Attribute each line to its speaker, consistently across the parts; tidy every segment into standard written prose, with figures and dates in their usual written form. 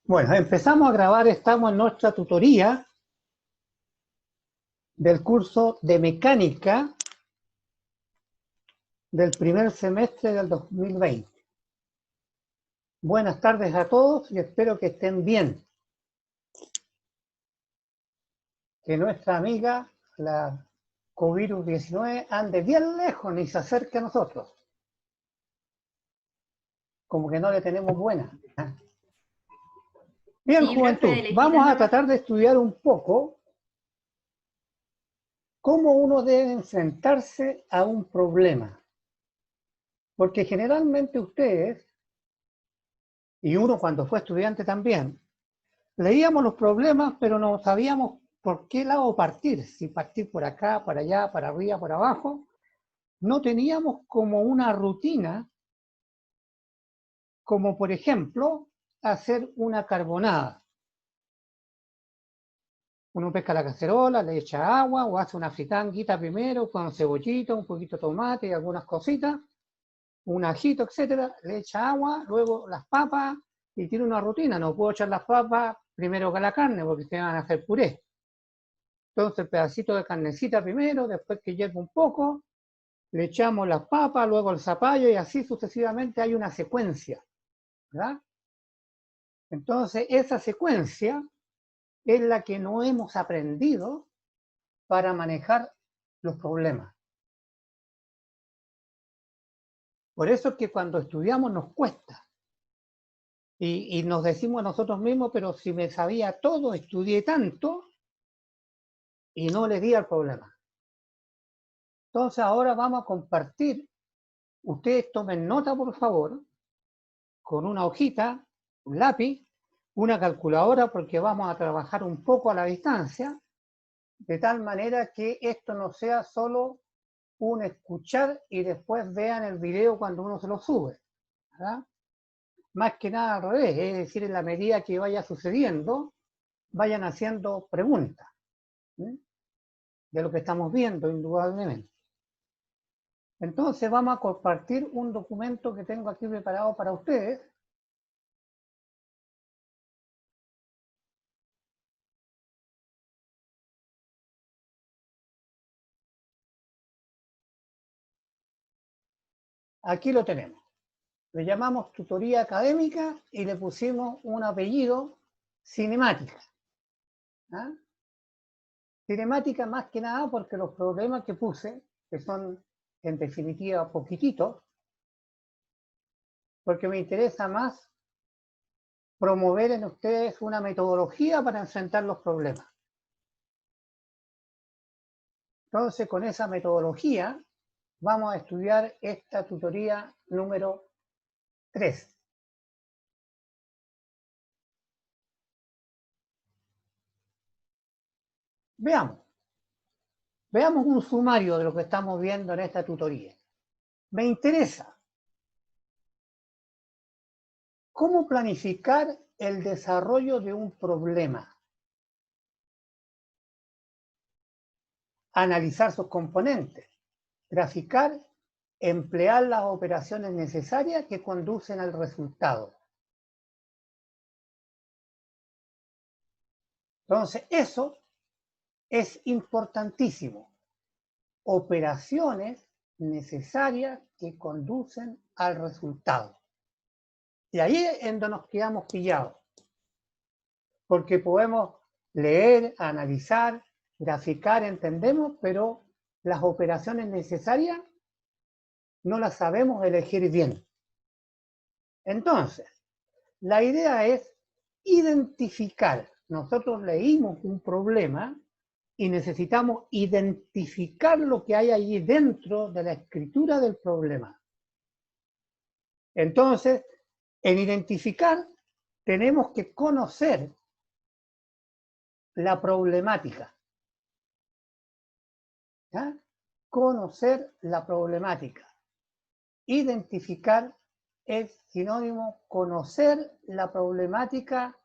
Speaker 1: Bueno, empezamos a grabar, estamos en nuestra tutoría del curso de mecánica del primer semestre del 2020. Buenas tardes a todos y espero que estén bien. Que nuestra amiga, la COVID-19, ande bien lejos ni se acerque a nosotros. Como que no le tenemos buena. Bien,
Speaker 2: Sí, profe, de
Speaker 1: juventud,
Speaker 2: lejitos
Speaker 1: vamos a
Speaker 2: nomás.
Speaker 1: tratar de estudiar un poco cómo uno debe enfrentarse a un problema. Porque generalmente ustedes, y uno cuando fue estudiante también, leíamos los problemas, pero no sabíamos por qué lado partir, si partir por acá, para allá, para arriba, por abajo. No teníamos como una rutina, como por ejemplo, hacer una carbonada. Uno pesca la cacerola, le echa agua o hace una fritanguita primero con cebollita, un poquito de tomate y algunas cositas, un ajito, etcétera, le echa agua, luego las papas y tiene una rutina. No puedo echar las papas primero que la carne porque se van a hacer puré. Entonces, pedacito de carnecita primero, después que hierva un poco, le echamos las papas, luego el zapallo y así sucesivamente hay una secuencia, ¿verdad? Entonces, esa secuencia es la que no hemos aprendido para manejar los problemas. Por eso es que cuando estudiamos nos cuesta. Y nos decimos a nosotros mismos, pero si me sabía todo, estudié tanto y no le di al problema. Entonces ahora vamos a compartir. Ustedes tomen nota, por favor, con una hojita, un lápiz, una calculadora, porque vamos a trabajar un poco a la distancia, de tal manera que esto no sea solo un escuchar y después vean el video cuando uno se lo sube, ¿verdad? Más que nada al revés, es decir, en la medida que vaya sucediendo, vayan haciendo preguntas, ¿sí?, de lo que estamos viendo, indudablemente. Entonces vamos a compartir un documento que tengo aquí preparado para ustedes. Aquí lo tenemos. Le llamamos tutoría académica y le pusimos un apellido cinemática. ¿Ah? Cinemática más que nada porque los problemas que puse, que son en definitiva poquititos, porque me interesa más promover en ustedes una metodología para enfrentar los problemas. Entonces, con esa metodología vamos a estudiar esta tutoría número 3. Veamos un sumario de lo que estamos viendo en esta tutoría. Me interesa cómo planificar el desarrollo de un problema, analizar sus componentes, graficar, emplear las operaciones necesarias que conducen al resultado. Entonces, eso es importantísimo. Operaciones necesarias que conducen al resultado. Y ahí es donde nos quedamos pillados. Porque podemos leer, analizar, graficar, entendemos, pero las operaciones necesarias no las sabemos elegir bien. Entonces, la idea es identificar. Nosotros leímos un problema y necesitamos identificar lo que hay allí dentro de la escritura del problema. Entonces, en identificar tenemos que conocer la problemática. ¿Ya? Conocer la problemática. Identificar es sinónimo conocer la problemática,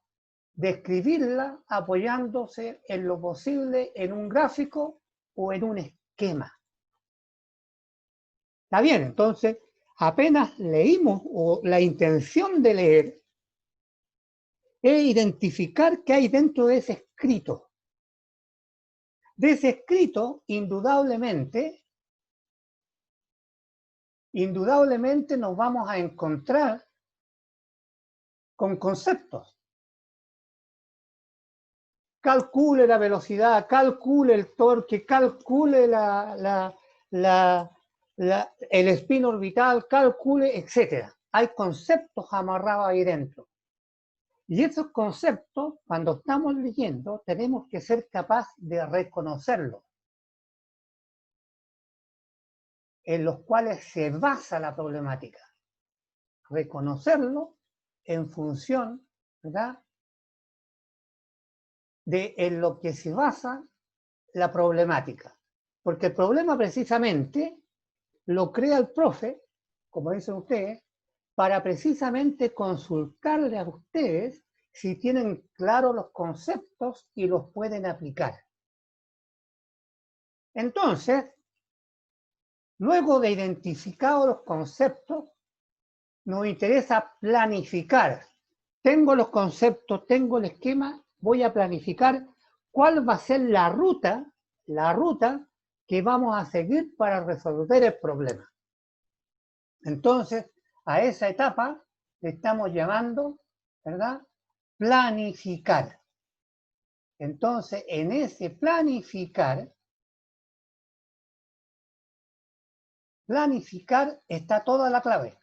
Speaker 1: describirla apoyándose en lo posible en un gráfico o en un esquema. ¿Está bien? Entonces, apenas leímos o la intención de leer es identificar qué hay dentro de ese escrito. De ese escrito, indudablemente nos vamos a encontrar con conceptos. Calcule la velocidad, calcule el torque, calcule el spin orbital, calcule, etc. Hay conceptos amarrados ahí dentro. Y esos conceptos, cuando estamos leyendo, tenemos que ser capaces de reconocerlos, en los cuales se basa la problemática. Reconocerlo en función, ¿verdad?, de en lo que se basa la problemática. Porque el problema precisamente lo crea el profe, como dicen ustedes, para precisamente consultarle a ustedes si tienen claros los conceptos y los pueden aplicar. Entonces, luego de identificados los conceptos, nos interesa planificar. Tengo los conceptos, tengo el esquema, voy a planificar cuál va a ser la ruta que vamos a seguir para resolver el problema. Entonces, a esa etapa le estamos llamando, ¿verdad?, planificar. Entonces, en ese planificar está toda la clave.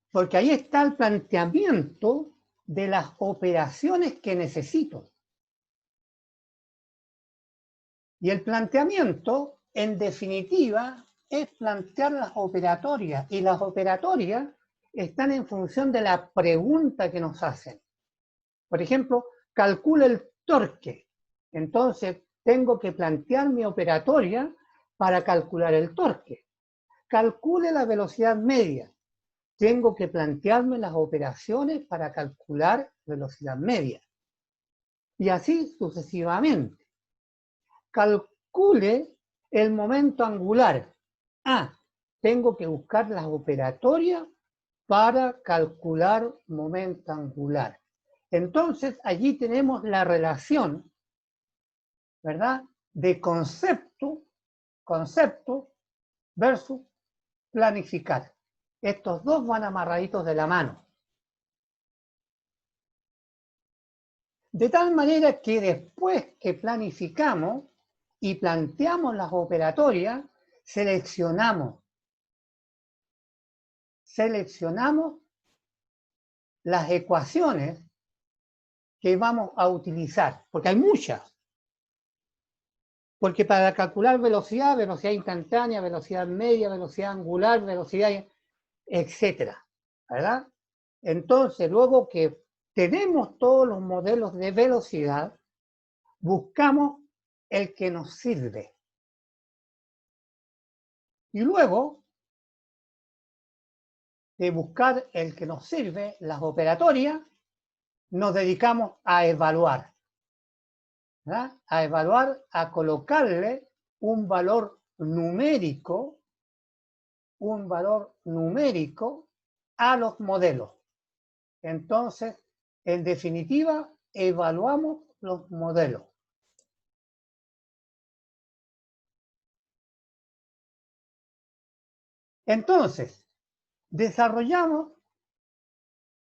Speaker 1: Porque ahí está el planteamiento de las operaciones que necesito. Y el planteamiento, en definitiva, es plantear las operatorias. Y las operatorias están en función de la pregunta que nos hacen. Por ejemplo, calcula el torque. Entonces, tengo que plantear mi operatoria para calcular el torque. Calcule la velocidad media. Tengo que plantearme las operaciones para calcular velocidad media. Y así sucesivamente. Calcule el momento angular. Tengo que buscar las operatorias para calcular momento angular. Entonces, allí tenemos la relación, ¿verdad?, de concepto versus planificar. Estos dos van amarraditos de la mano. De tal manera que después que planificamos y planteamos las operatorias, seleccionamos las ecuaciones que vamos a utilizar, porque hay muchas. Porque para calcular velocidad instantánea, velocidad media, velocidad angular, velocidad, etcétera, ¿verdad? Entonces, luego que tenemos todos los modelos de velocidad, buscamos el que nos sirve. Y luego de buscar el que nos sirve, las operatorias, nos dedicamos a evaluar. ¿Verdad? A evaluar, a colocarle un valor numérico a los modelos. Entonces, en definitiva, evaluamos los modelos. Entonces, desarrollamos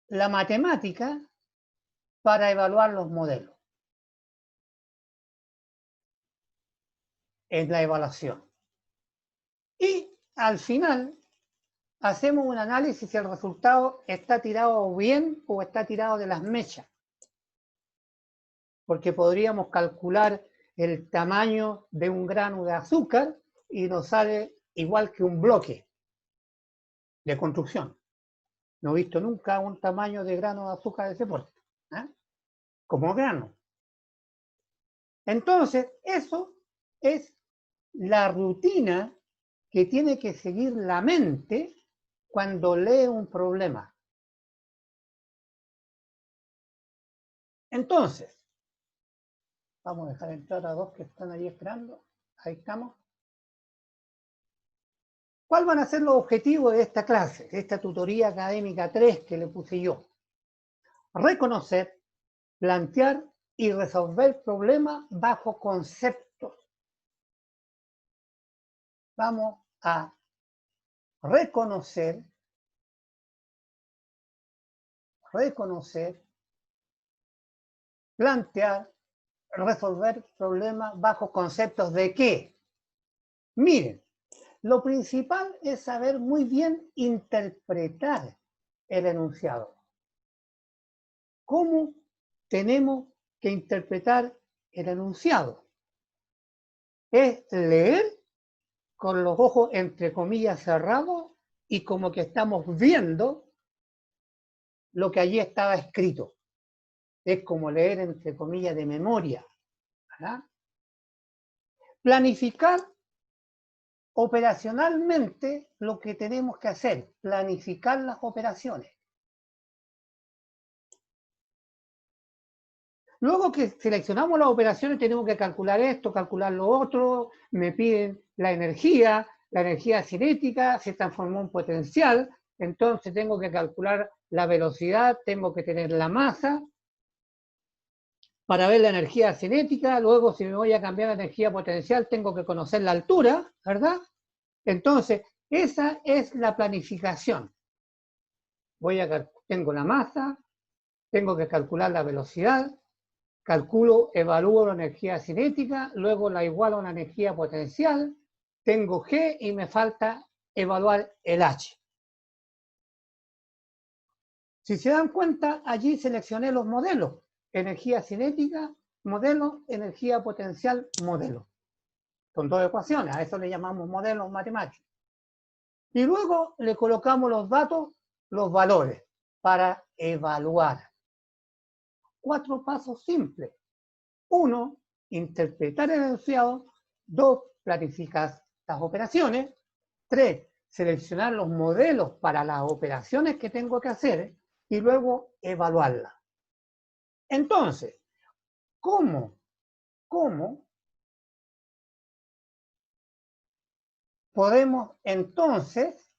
Speaker 1: la matemática para evaluar los modelos. Es la evaluación. Y al final hacemos un análisis si el resultado está tirado bien o está tirado de las mechas. Porque podríamos calcular el tamaño de un grano de azúcar y nos sale igual que un bloque de construcción. No he visto nunca un tamaño de grano de azúcar de ese porte, como grano. Entonces, eso es la rutina que tiene que seguir la mente cuando lee un problema. Entonces, vamos a dejar entrar a dos que están ahí esperando. Ahí estamos. ¿Cuál van a ser los objetivos de esta clase, de esta tutoría académica 3 que le puse yo? Reconocer, plantear y resolver problemas bajo conceptos. Vamos a reconocer, plantear, resolver problemas bajo conceptos de qué. Miren, lo principal es saber muy bien interpretar el enunciado. ¿Cómo tenemos que interpretar el enunciado? Es leer con los ojos entre comillas cerrados y como que estamos viendo lo que allí estaba escrito. Es como leer entre comillas de memoria, ¿verdad? Planificar operacionalmente lo que tenemos que hacer, planificar las operaciones. Luego que seleccionamos las operaciones tenemos que calcular esto, calcular lo otro, me piden la energía cinética se transformó en potencial, entonces tengo que calcular la velocidad, tengo que tener la masa para ver la energía cinética, luego si me voy a cambiar la energía potencial tengo que conocer la altura, ¿verdad? Entonces, esa es la planificación. Tengo la masa, tengo que calcular la velocidad, evalúo la energía cinética, luego la igualo a una energía potencial, tengo G y me falta evaluar el H. Si se dan cuenta, allí seleccioné los modelos. Energía cinética, modelo, energía potencial, modelo. Son dos ecuaciones, a eso le llamamos modelos matemáticos. Y luego le colocamos los datos, los valores, para evaluar. 4 pasos simples. 1, interpretar el enunciado. 2, planificar las operaciones. 3, seleccionar los modelos para las operaciones que tengo que hacer y luego evaluarlas. Entonces, ¿cómo podemos entonces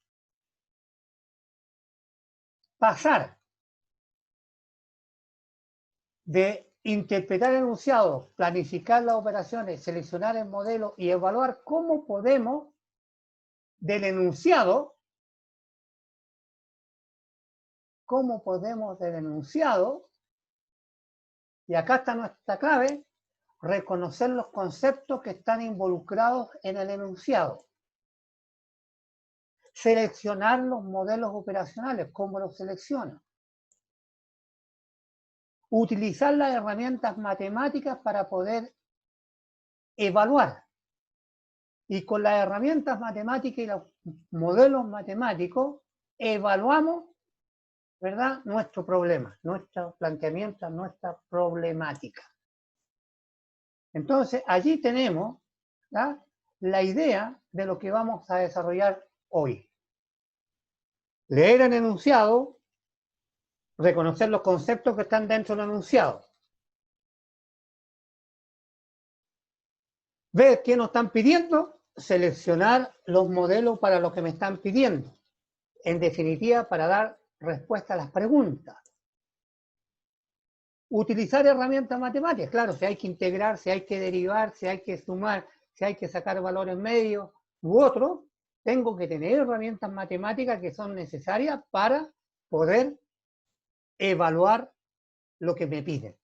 Speaker 1: pasar de interpretar el enunciado, planificar las operaciones, seleccionar el modelo y evaluar cómo podemos del enunciado, y acá está nuestra clave, reconocer los conceptos que están involucrados en el enunciado. Seleccionar los modelos operacionales, ¿cómo los selecciono? Utilizar las herramientas matemáticas para poder evaluar. Y con las herramientas matemáticas y los modelos matemáticos evaluamos, ¿verdad?, nuestro problema, nuestro planteamiento, nuestra problemática. Entonces, allí tenemos, ¿verdad?, la idea de lo que vamos a desarrollar hoy. Leer el enunciado, reconocer los conceptos que están dentro del enunciado. Ver qué nos están pidiendo, seleccionar los modelos para lo que me están pidiendo. En definitiva, para dar respuesta a las preguntas. Utilizar herramientas matemáticas, claro, si hay que integrar, si hay que derivar, si hay que sumar, si hay que sacar valores medios u otros, tengo que tener herramientas matemáticas que son necesarias para poder evaluar lo que me piden.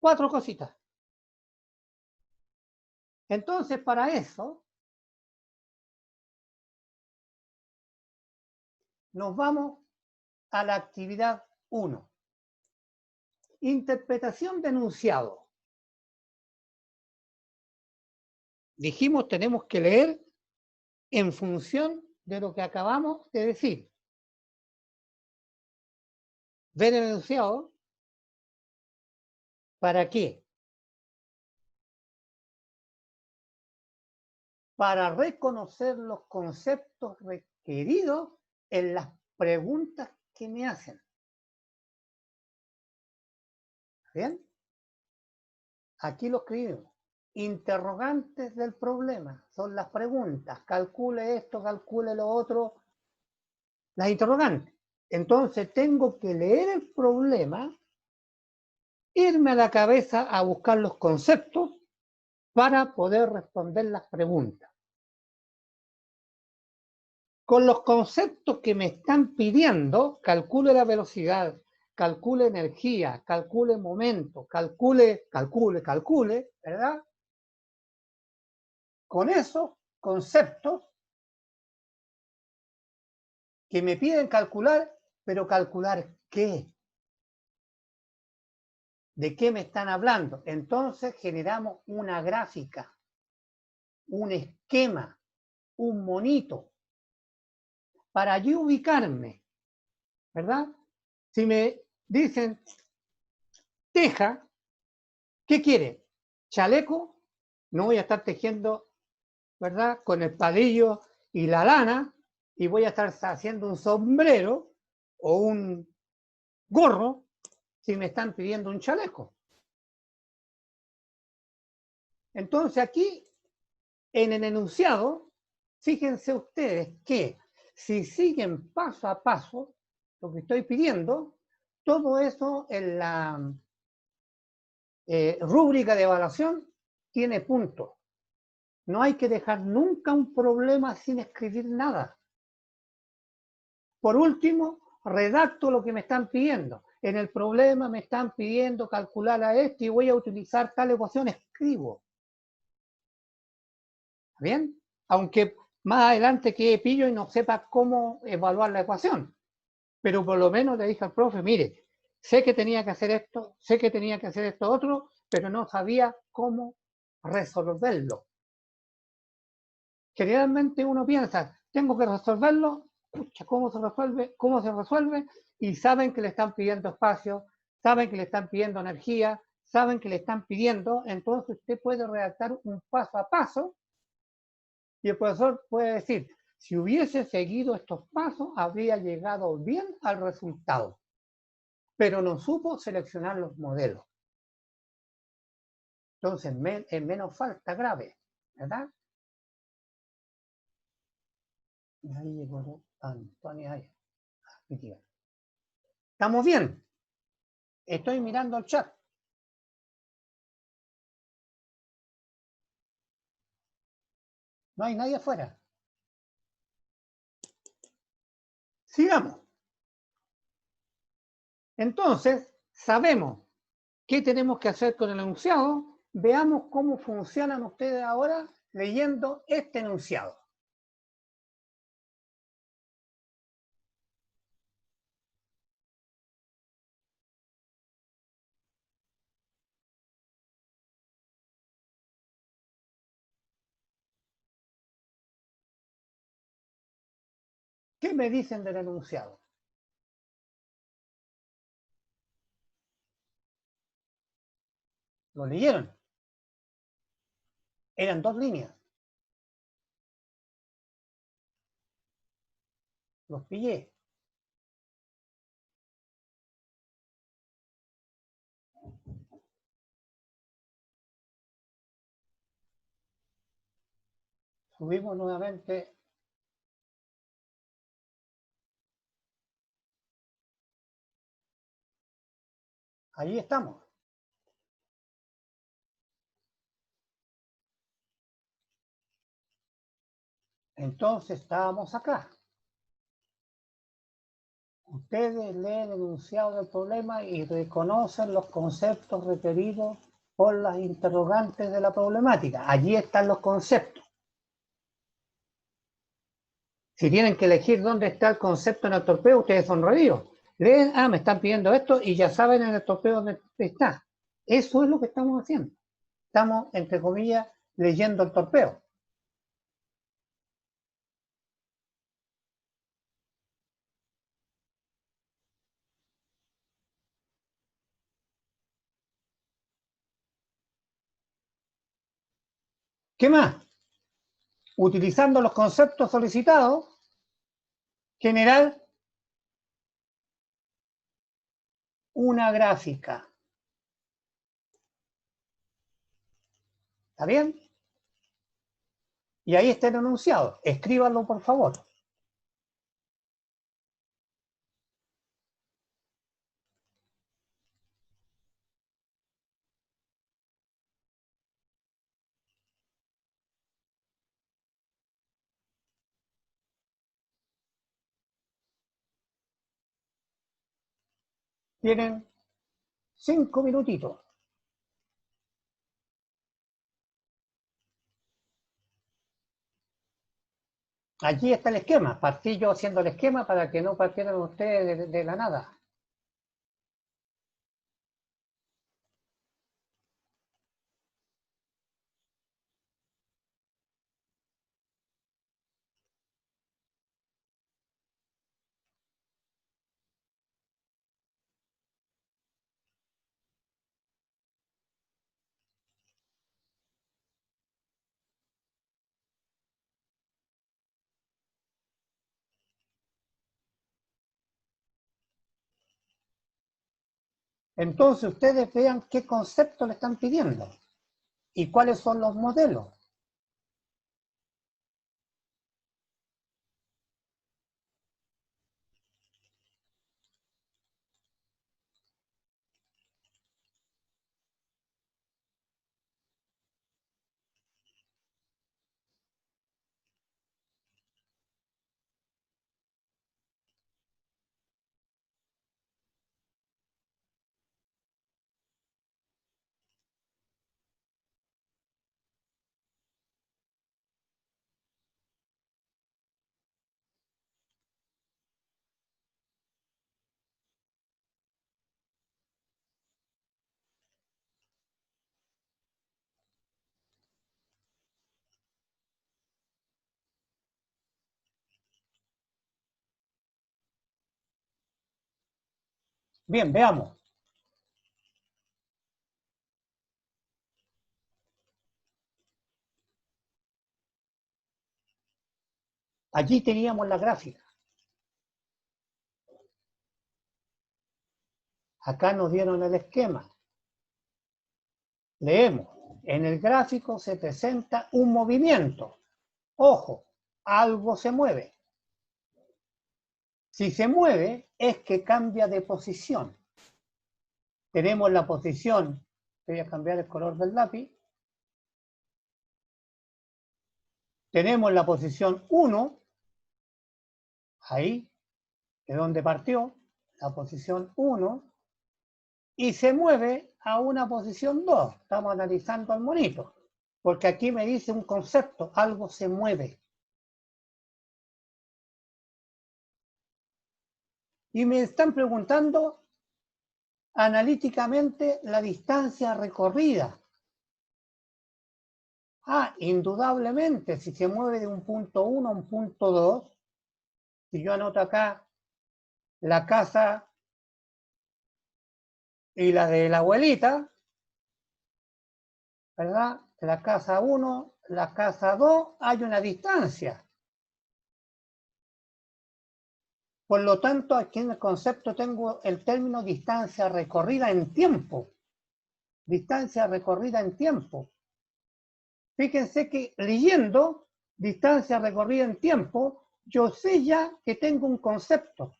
Speaker 1: 4 cositas. Entonces, para eso, nos vamos a la actividad 1. Interpretación de enunciado. Dijimos, tenemos que leer en función de lo que acabamos de decir. Ver el enunciado. ¿Para qué? Para reconocer los conceptos requeridos en las preguntas que me hacen. ¿Bien? Aquí lo escribimos. interrogantes del problema, son las preguntas, calcule esto, calcule lo otro, las interrogantes. Entonces tengo que leer el problema, irme a la cabeza a buscar los conceptos para poder responder las preguntas. Con los conceptos que me están pidiendo, calcule la velocidad, calcule energía, calcule momento, calcule, ¿verdad? Con esos conceptos que me piden calcular, pero calcular ¿qué? ¿De qué me están hablando? Entonces generamos una gráfica, un esquema, un monito, para allí ubicarme, ¿verdad? Si me dicen teja, ¿qué quiere? ¿Chaleco? No voy a estar tejiendo, ¿verdad? Con el palillo y la lana, y voy a estar haciendo un sombrero o un gorro si me están pidiendo un chaleco. Entonces aquí, en el enunciado, fíjense ustedes que si siguen paso a paso lo que estoy pidiendo, todo eso en la rúbrica de evaluación tiene puntos. No hay que dejar nunca un problema sin escribir nada. Por último, redacto lo que me están pidiendo. En el problema me están pidiendo calcular a esto y voy a utilizar tal ecuación, escribo. ¿Bien? Aunque más adelante quede pillo y no sepa cómo evaluar la ecuación. Pero por lo menos le dije al profe, mire, sé que tenía que hacer esto, sé que tenía que hacer esto otro, pero no sabía cómo resolverlo. Generalmente uno piensa, tengo que resolverlo, pucha, ¿cómo se resuelve? ¿Cómo se resuelve? Y saben que le están pidiendo espacio, saben que le están pidiendo energía, saben que le están pidiendo, entonces usted puede redactar un paso a paso y el profesor puede decir, si hubiese seguido estos pasos, habría llegado bien al resultado, pero no supo seleccionar los modelos. Entonces, es menos falta grave, ¿verdad? Y ahí llegó Antonio. ¿Estamos bien? Estoy mirando el chat. No hay nadie afuera. Sigamos. Entonces, sabemos qué tenemos que hacer con el enunciado. Veamos cómo funcionan ustedes ahora leyendo este enunciado. ¿Qué me dicen del enunciado? ¿Lo leyeron? Eran 2 líneas. Los pillé. Subimos nuevamente. Allí estamos. Entonces estábamos acá. Ustedes leen el enunciado del problema y reconocen los conceptos requeridos por las interrogantes de la problemática. Allí están los conceptos. Si tienen que elegir dónde está el concepto en el torpeo, ustedes son reídos. Leen, me están pidiendo esto y ya saben en el torpeo dónde está. Eso es lo que estamos haciendo. Estamos, entre comillas, leyendo el torpeo. ¿Qué más? Utilizando los conceptos solicitados, generar una gráfica. ¿Está bien? Y ahí está el enunciado. Escríbanlo, por favor. Tienen 5 minutitos. Allí está el esquema. Partí yo haciendo el esquema para que no partieran ustedes de la nada. Entonces ustedes vean qué concepto le están pidiendo y cuáles son los modelos. Bien, veamos. Allí teníamos la gráfica. Acá nos dieron el esquema. Leemos. En el gráfico se presenta un movimiento. Ojo, algo se mueve. Si se mueve, es que cambia de posición. Tenemos la posición, voy a cambiar el color del lápiz. Tenemos la posición 1, ahí, de donde partió, la posición 1, y se mueve a una posición 2. Estamos analizando al monito, porque aquí me dice un concepto, algo se mueve. Y me están preguntando analíticamente la distancia recorrida. Indudablemente, si se mueve de un punto 1 a un punto 2, si yo anoto acá la casa y la de la abuelita, ¿verdad? La casa 1, la casa 2, hay una distancia. Por lo tanto, aquí en el concepto tengo el término distancia recorrida en tiempo. Distancia recorrida en tiempo. Fíjense que leyendo distancia recorrida en tiempo, yo sé ya que tengo un concepto.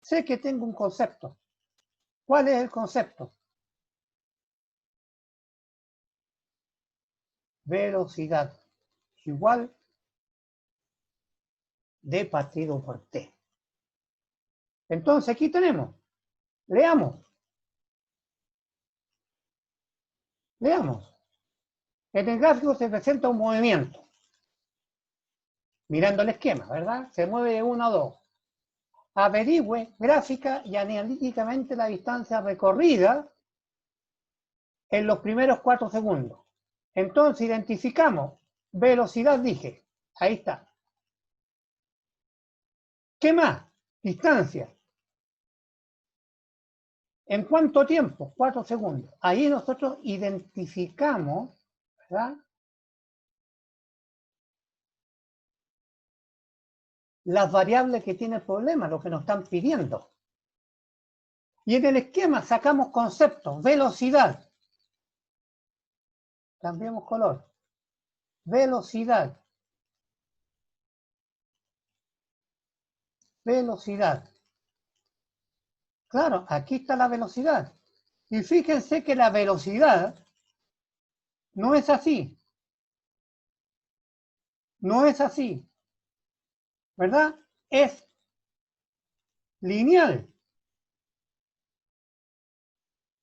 Speaker 1: Sé que tengo un concepto. ¿Cuál es el concepto? Velocidad igual D partido por T. Entonces aquí tenemos. Leamos. Leamos. En el gráfico se presenta un movimiento. Mirando el esquema, ¿verdad? Se mueve de 1 a 2. Averigüe gráfica y analíticamente la distancia recorrida en los primeros 4 segundos. Entonces identificamos velocidad, dije. Ahí está. ¿Qué más? Distancia. ¿En cuánto tiempo? 4 segundos. Ahí nosotros identificamos, ¿verdad?, las variables que tiene el problema, lo que nos están pidiendo. Y en el esquema sacamos conceptos, velocidad. cambiemos color. Velocidad. Velocidad. Claro, aquí está la velocidad. Y fíjense que la velocidad no es así. No es así. ¿Verdad? Es lineal.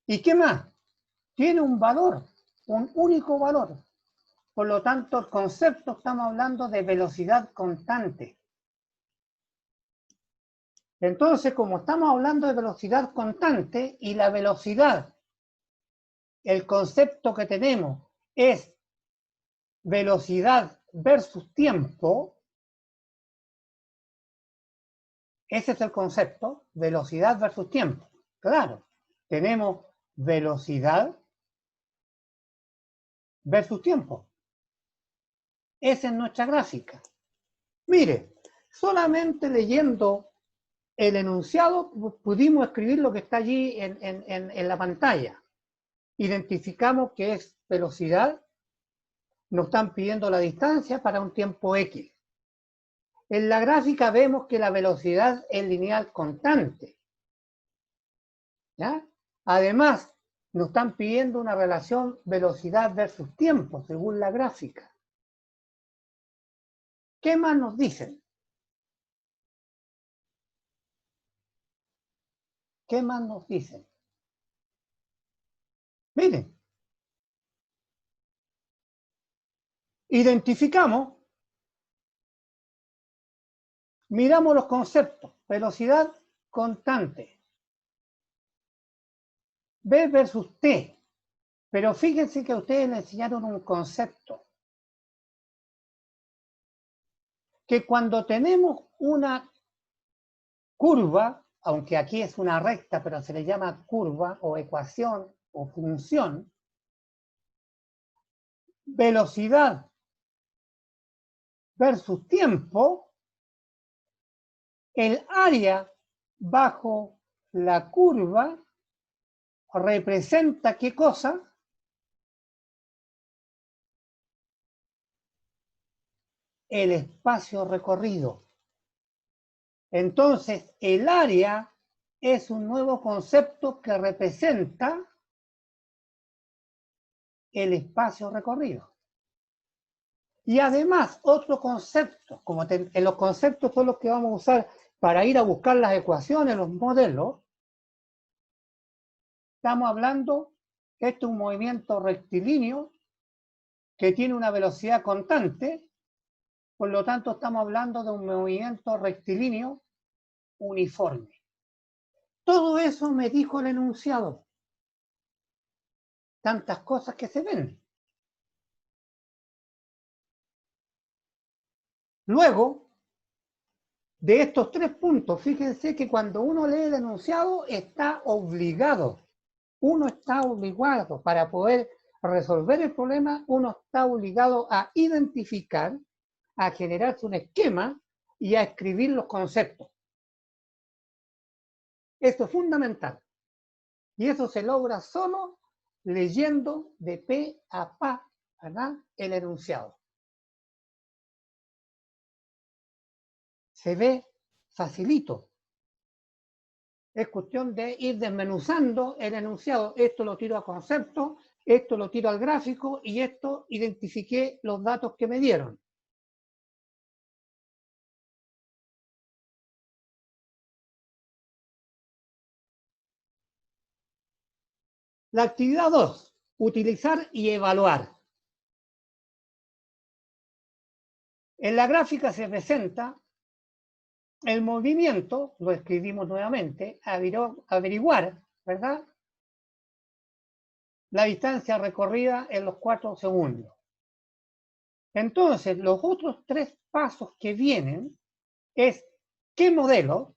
Speaker 1: ¿Y qué más? Tiene un valor, un único valor. Por lo tanto, el concepto, estamos hablando de velocidad constante. Entonces, como estamos hablando de velocidad constante y la velocidad, el concepto que tenemos es velocidad versus tiempo, ese es el concepto, velocidad versus tiempo. Claro, tenemos velocidad versus tiempo. Esa es nuestra gráfica. Mire, solamente leyendo el enunciado pudimos escribir lo que está allí en la pantalla. Identificamos que es velocidad, nos están pidiendo la distancia para un tiempo X. En la gráfica vemos que la velocidad es lineal constante. ¿Ya? Además, nos están pidiendo una relación velocidad versus tiempo, según la gráfica. ¿Qué más nos dicen? ¿Qué más nos dicen? Miren, identificamos, miramos los conceptos, velocidad constante, B versus T, pero fíjense que a ustedes les enseñaron un concepto, que cuando tenemos una curva, aunque aquí es una recta, pero se le llama curva o ecuación o función, velocidad versus tiempo, el área bajo la curva representa ¿qué cosa? El espacio recorrido. Entonces, el área es un nuevo concepto que representa el espacio recorrido. Y además, otro concepto, como en los conceptos son los que vamos a usar para ir a buscar las ecuaciones, los modelos, estamos hablando, este es un movimiento rectilíneo que tiene una velocidad constante, por lo tanto estamos hablando de un movimiento rectilíneo uniforme. Todo eso me dijo el enunciado. Tantas cosas que se ven. Luego, de estos 3 puntos, fíjense que cuando uno lee el enunciado está obligado. Uno está obligado para poder resolver el problema, uno está obligado a identificar, a generarse un esquema y a escribir los conceptos. Esto es fundamental. Y eso se logra solo leyendo de pe a pa, ¿verdad?, el enunciado. Se ve facilito. Es cuestión de ir desmenuzando el enunciado. Esto lo tiro a concepto, esto lo tiro al gráfico y esto identifiqué los datos que me dieron. La actividad 2, utilizar y evaluar. En la gráfica se presenta el movimiento, lo escribimos nuevamente, averiguar, ¿verdad?, la distancia recorrida en los 4 segundos. Entonces, los otros 3 pasos que vienen es qué modelo.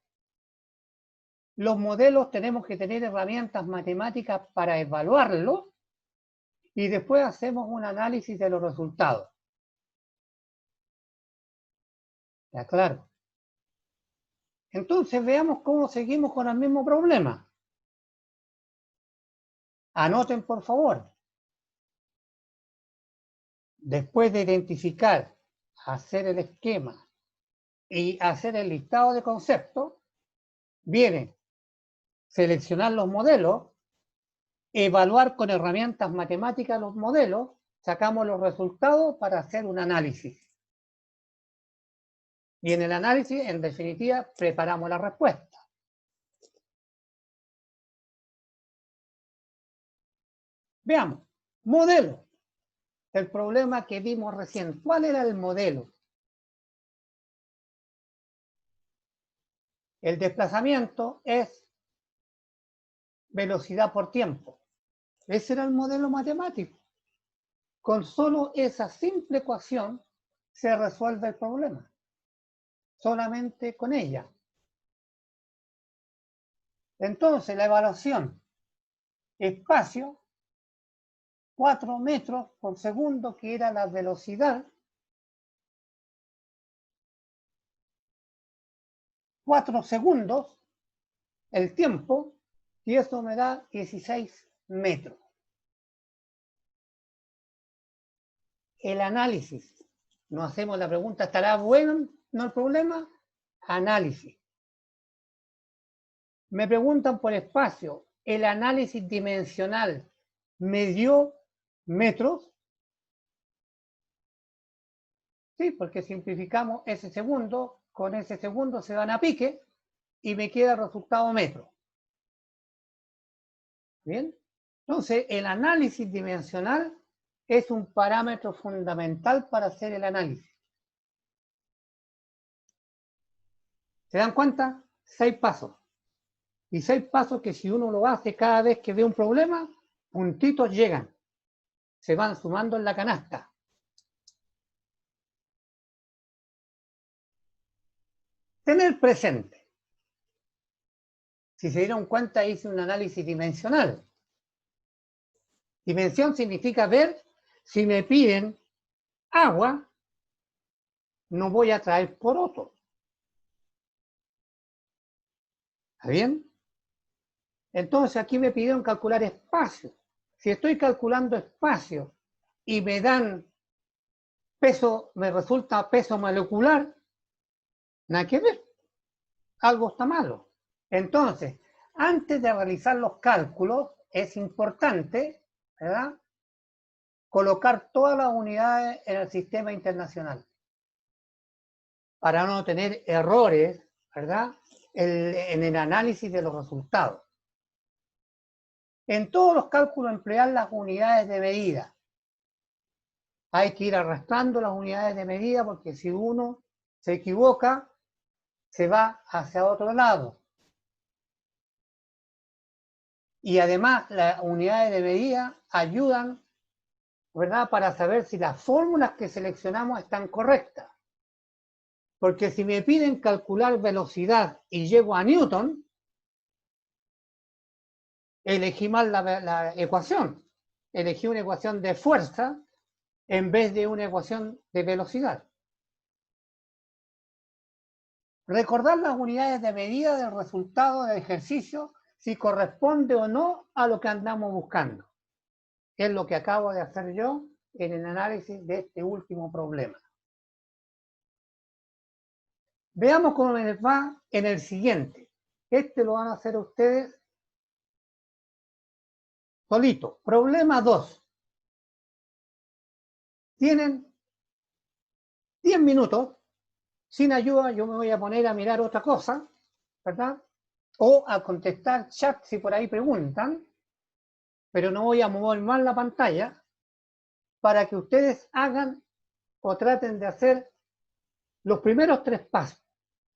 Speaker 1: Los modelos tenemos que tener herramientas matemáticas para evaluarlos y después hacemos un análisis de los resultados. ¿Está claro? Entonces veamos cómo seguimos con el mismo problema. Anoten, por favor. después de identificar, hacer el esquema y hacer el listado de conceptos, viene seleccionar los modelos, evaluar con herramientas matemáticas los modelos, sacamos los resultados para hacer un análisis. Y en el análisis, en definitiva, preparamos la respuesta. Veamos, modelo. El problema que vimos recién. ¿Cuál era el modelo? El desplazamiento es velocidad por tiempo. Ese era el modelo matemático. Con solo esa simple ecuación se resuelve el problema. Solamente con ella. Entonces, la evaluación, espacio, 4 metros por segundo, que era la velocidad, 4 segundos, el tiempo, y eso me da 16 metros. El análisis, nos hacemos la pregunta, ¿estará bueno no el problema? Análisis. Me preguntan por espacio, ¿el análisis dimensional me dio metros? Sí, porque simplificamos ese segundo, con ese segundo se van a pique y me queda el resultado metro. ¿Bien? Entonces, el análisis dimensional es un parámetro fundamental para hacer el análisis. ¿Se dan cuenta? 6 pasos. Y 6 pasos que si uno lo hace cada vez que ve un problema, puntitos llegan. Se van sumando en la canasta. Tener presente. Si se dieron cuenta, hice un análisis dimensional. Dimensión significa ver si me piden agua, no voy a traer porotos. ¿Está bien? Entonces aquí me pidieron calcular espacio. Si estoy calculando espacio y me dan peso, me resulta peso molecular, nada que ver. Algo está malo. Entonces, antes de realizar los cálculos, es importante, ¿verdad?, colocar todas las unidades en el sistema internacional para no tener errores, ¿verdad?, en el análisis de los resultados. En todos los cálculos emplear las unidades de medida. Hay que ir arrastrando las unidades de medida porque si uno se equivoca, se va hacia otro lado. Y además las unidades de medida ayudan, ¿verdad?, para saber si las fórmulas que seleccionamos están correctas. Porque si me piden calcular velocidad y llego a Newton, elegí mal la ecuación. Elegí una ecuación de fuerza en vez de una ecuación de velocidad. Recordar las unidades de medida del resultado del ejercicio, si corresponde o no a lo que andamos buscando. Es lo que acabo de hacer yo en el análisis de este último problema. Veamos cómo les va en el siguiente. Este lo van a hacer ustedes solito. Problema 2. Tienen 10 minutos. Sin ayuda, yo me voy a poner a mirar otra cosa, ¿verdad? O a contestar chat si por ahí preguntan, pero no voy a mover más la pantalla para que ustedes hagan o traten de hacer los primeros 3 pasos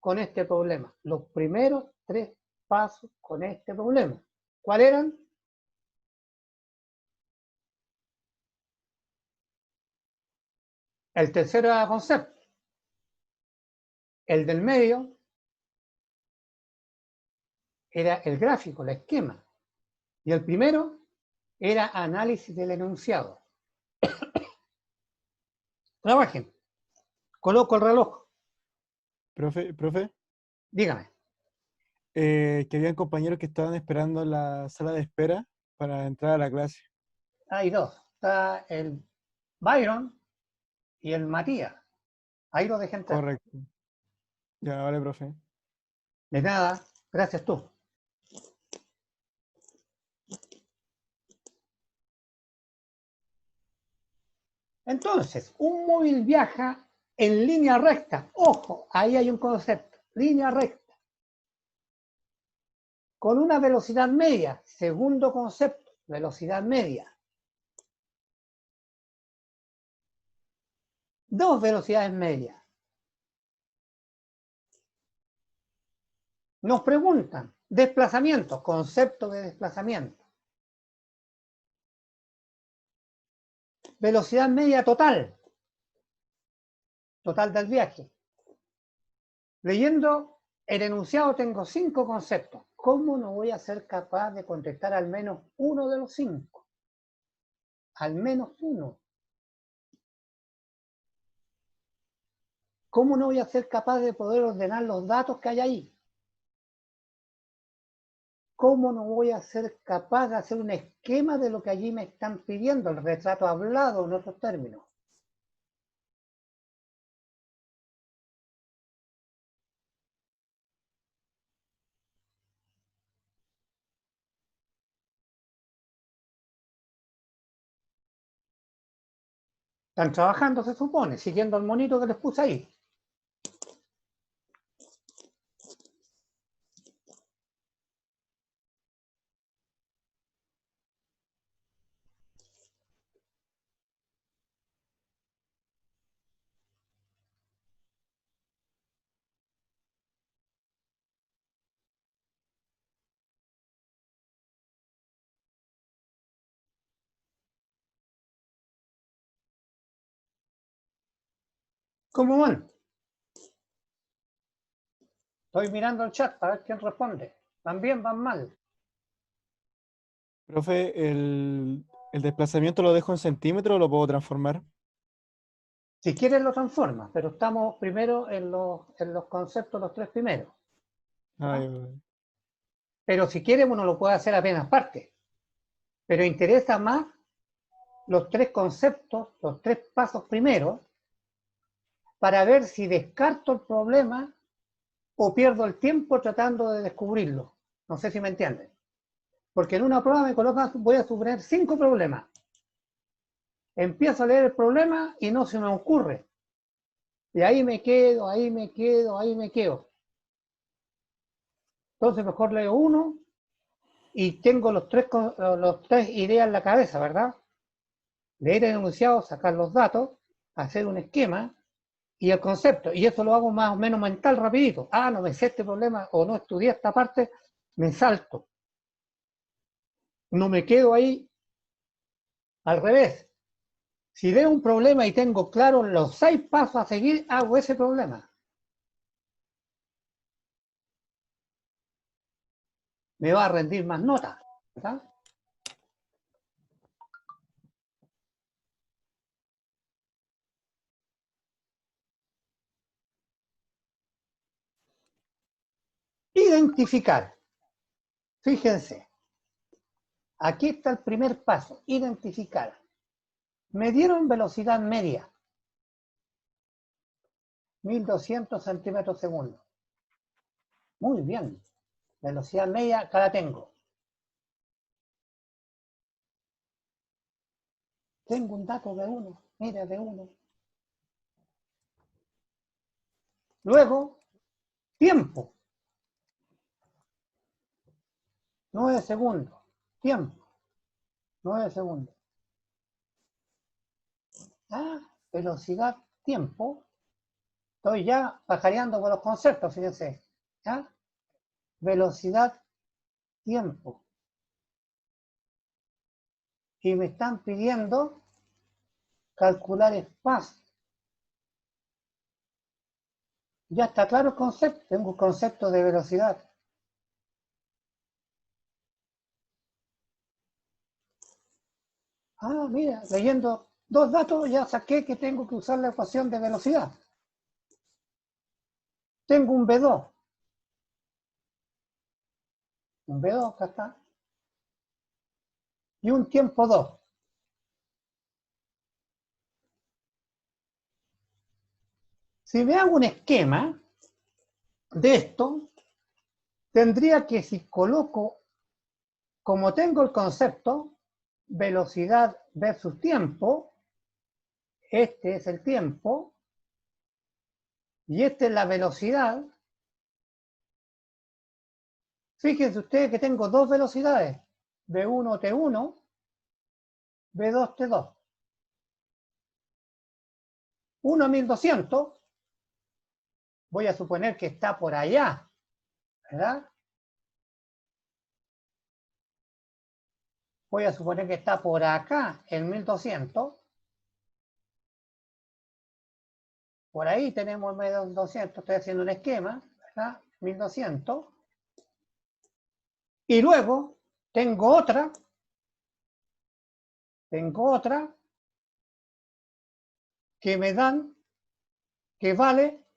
Speaker 1: con este problema. Los primeros 3 pasos con este problema. ¿Cuáles eran? El tercero era concepto. El del medio era el gráfico, el esquema. Y el primero era análisis del enunciado. Trabajen. Coloco el reloj.
Speaker 2: Profe,
Speaker 1: Dígame.
Speaker 2: que habían compañeros que estaban esperando en la sala de espera para entrar a la clase.
Speaker 1: Hay 2. Está el Byron y el Matías. Ahí lo dejé entrar.
Speaker 2: Correcto. Ya, vale, profe.
Speaker 1: De nada, gracias tú. Entonces, un móvil viaja en línea recta. Ojo, ahí hay un concepto. Línea recta. Con una velocidad media. Segundo concepto, velocidad media. Dos velocidades medias. Nos preguntan, desplazamiento, concepto de desplazamiento. Velocidad media total. Total del viaje. Leyendo el enunciado tengo 5 conceptos. ¿Cómo no voy a ser capaz de contestar al menos uno de los 5? Al menos uno. ¿Cómo no voy a ser capaz de poder ordenar los datos que hay ahí? ¿Cómo no voy a ser capaz de hacer un esquema de lo que allí me están pidiendo, el retrato hablado en otros términos? Están trabajando, se supone, siguiendo el monito que les puse ahí. ¿Cómo van? Estoy mirando el chat para ver quién responde. ¿También van mal?
Speaker 2: Profe, ¿el desplazamiento lo dejo en centímetros o lo puedo transformar?
Speaker 1: Si quieres lo transformas, pero estamos primero en los conceptos, los 3 primeros.
Speaker 2: Ah,
Speaker 1: ¿Ya?
Speaker 2: ya.
Speaker 1: Pero si quieres uno lo puede hacer apenas parte. Pero interesa más los 3 conceptos, los 3 pasos primeros, para ver si descarto el problema o pierdo el tiempo tratando de descubrirlo. No sé si me entienden. Porque en una prueba me colocan, voy a suponer 5 problemas. Empiezo a leer el problema y no se me ocurre. Y ahí me quedo, ahí me quedo, ahí me quedo. Entonces mejor leo uno y tengo los tres ideas en la cabeza, ¿verdad? Leer el enunciado, sacar los datos, hacer un esquema y el concepto. Y eso lo hago más o menos mental rapidito. Ah, no me sé este problema o no estudié esta parte, me salto. No me quedo ahí. Al revés. Si veo un problema y tengo claro los 6 pasos a seguir, hago ese problema. Me va a rendir más nota, ¿verdad? Identificar. Fíjense, aquí está el primer paso, identificar. Me dieron velocidad media, 1200 centímetros segundo. Muy bien, velocidad media acá la tengo. Tengo un dato de 1, mira, de 1. Luego, tiempo, 9 segundos. Tiempo, 9 segundos. Ah, velocidad, tiempo. Estoy ya pajareando con los conceptos, fíjense. ¿Ya? Velocidad, tiempo. Y me están pidiendo calcular espacio. Ya está claro el concepto. Tengo un concepto de velocidad. Ah, mira, leyendo 2 datos ya saqué que tengo que usar la ecuación de velocidad. Tengo un V2. Un V2, acá está. Y un tiempo 2. Si me hago un esquema de esto, tendría que, si coloco, como tengo el concepto, velocidad versus tiempo, este es el tiempo, y esta es la velocidad. Fíjense ustedes que tengo dos velocidades, V1, T1, V2, T2. 1 a 1200, voy a suponer que está por allá, ¿verdad? Voy a suponer que está por acá, en 1200. Por ahí tenemos el 1200, estoy haciendo un esquema, ¿verdad? 1200. Y luego tengo otra que me dan, que vale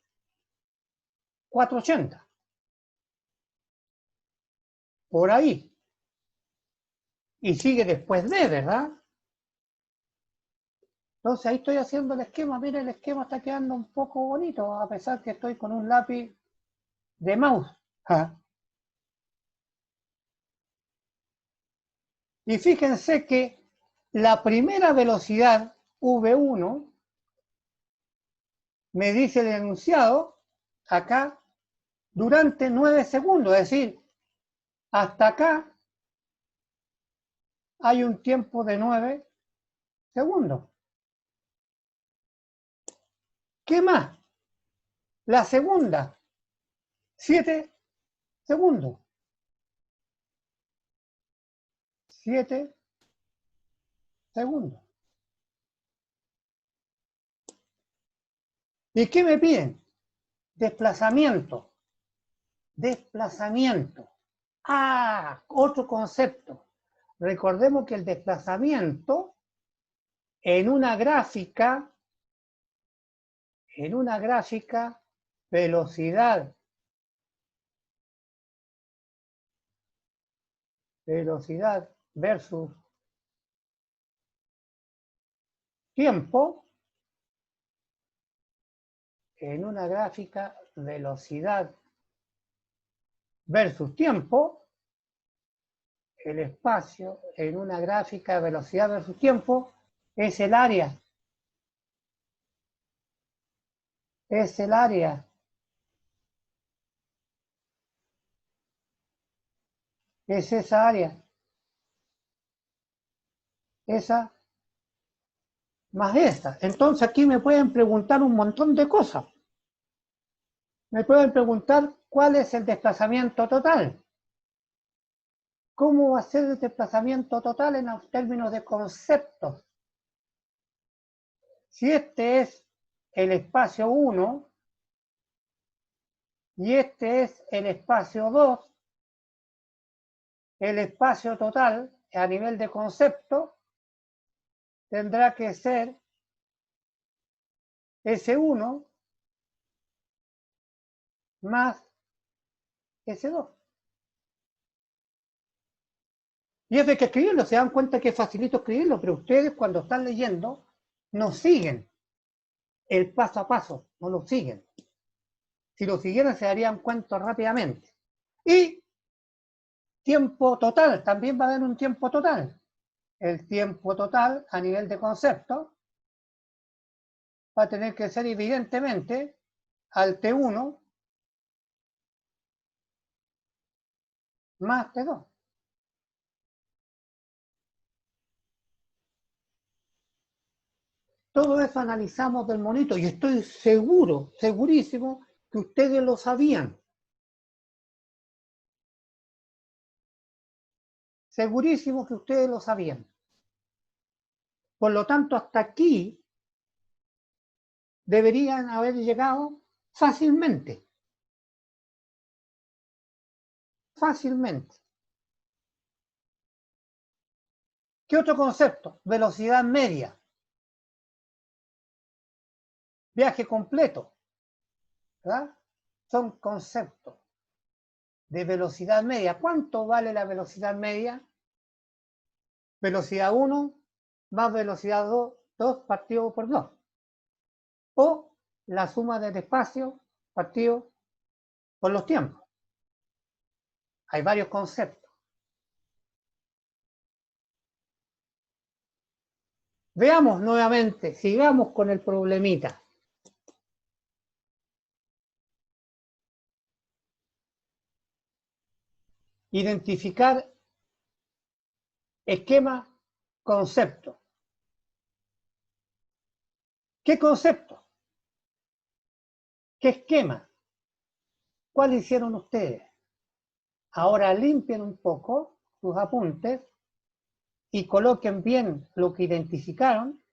Speaker 1: 480. Por ahí. Y sigue después de, ¿verdad? Entonces ahí estoy haciendo el esquema. Mira, el esquema está quedando un poco bonito, a pesar que estoy con un lápiz de mouse. ¿Ah? Y fíjense que la primera velocidad, V1, me dice el enunciado, acá, durante 9 segundos. Es decir, hasta acá hay un tiempo de 9 segundos. ¿Qué más? La segunda, 7 segundos. 7 segundos. ¿Y qué me piden? Desplazamiento. Desplazamiento. Ah, otro concepto. Recordemos que el desplazamiento en una gráfica, velocidad versus tiempo, en una gráfica velocidad versus tiempo, el espacio en una gráfica velocidad versus tiempo es el área. Es el área. Es esa área. Esa más esta. Entonces aquí me pueden preguntar un montón de cosas. Me pueden preguntar cuál es el desplazamiento total. ¿Cómo va a ser el desplazamiento total en los términos de conceptos? Si este es el espacio 1 y este es el espacio 2, el espacio total a nivel de concepto tendrá que ser S1 más S2. Y eso hay que escribirlo, se dan cuenta que es facilito escribirlo, pero ustedes cuando están leyendo no siguen el paso a paso, no lo siguen. Si lo siguieran se darían cuenta rápidamente. Y tiempo total, también va a haber un tiempo total. El tiempo total a nivel de concepto va a tener que ser evidentemente al T1 más T2. Todo eso analizamos del monito y estoy seguro, segurísimo, que ustedes lo sabían. Segurísimo que ustedes lo sabían. Por lo tanto, hasta aquí deberían haber llegado fácilmente. Fácilmente. ¿Qué otro concepto? Velocidad media. Viaje completo. ¿Verdad? Son conceptos de velocidad media. ¿Cuánto vale la velocidad media? Velocidad 1 más velocidad 2 partido por 2. O la suma del espacio partido por los tiempos. Hay varios conceptos. Veamos nuevamente, sigamos con el problemita. Identificar esquema, concepto. ¿Qué concepto? ¿Qué esquema? ¿Cuál hicieron ustedes? Ahora limpien un poco sus apuntes y coloquen bien lo que identificaron,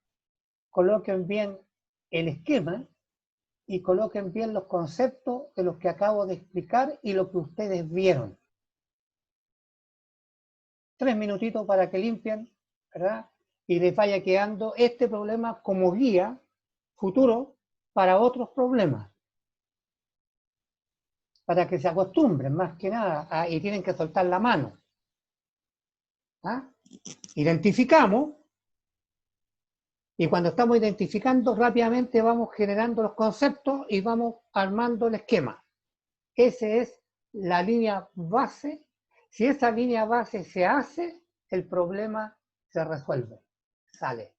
Speaker 1: coloquen bien el esquema y coloquen bien los conceptos de los que acabo de explicar y lo que ustedes vieron. 3 minutitos para que limpien, ¿verdad? Y les vaya quedando este problema como guía futuro para otros problemas. Para que se acostumbren más que nada y tienen que soltar la mano. ¿Ah? Identificamos y cuando estamos identificando rápidamente vamos generando los conceptos y vamos armando el esquema. Esa es la línea base. Si esa línea base se hace, el problema se resuelve, sale.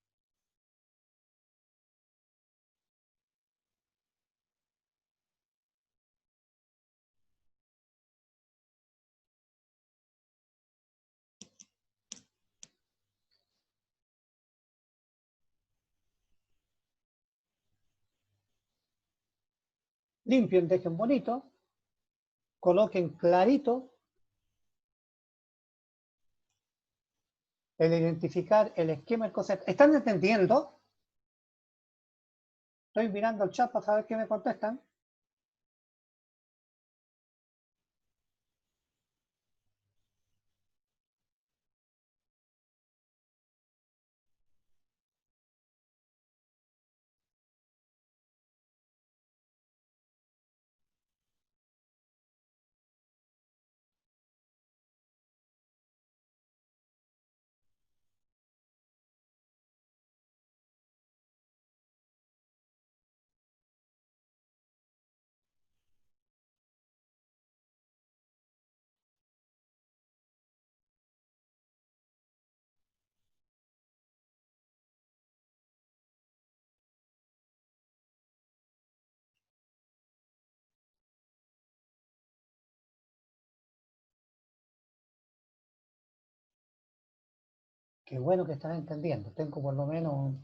Speaker 1: Limpien, dejen bonito, coloquen clarito el identificar el esquema, el concepto. ¿Están entendiendo? Estoy mirando el chat para saber qué me contestan. Qué bueno que están entendiendo. Tengo por lo menos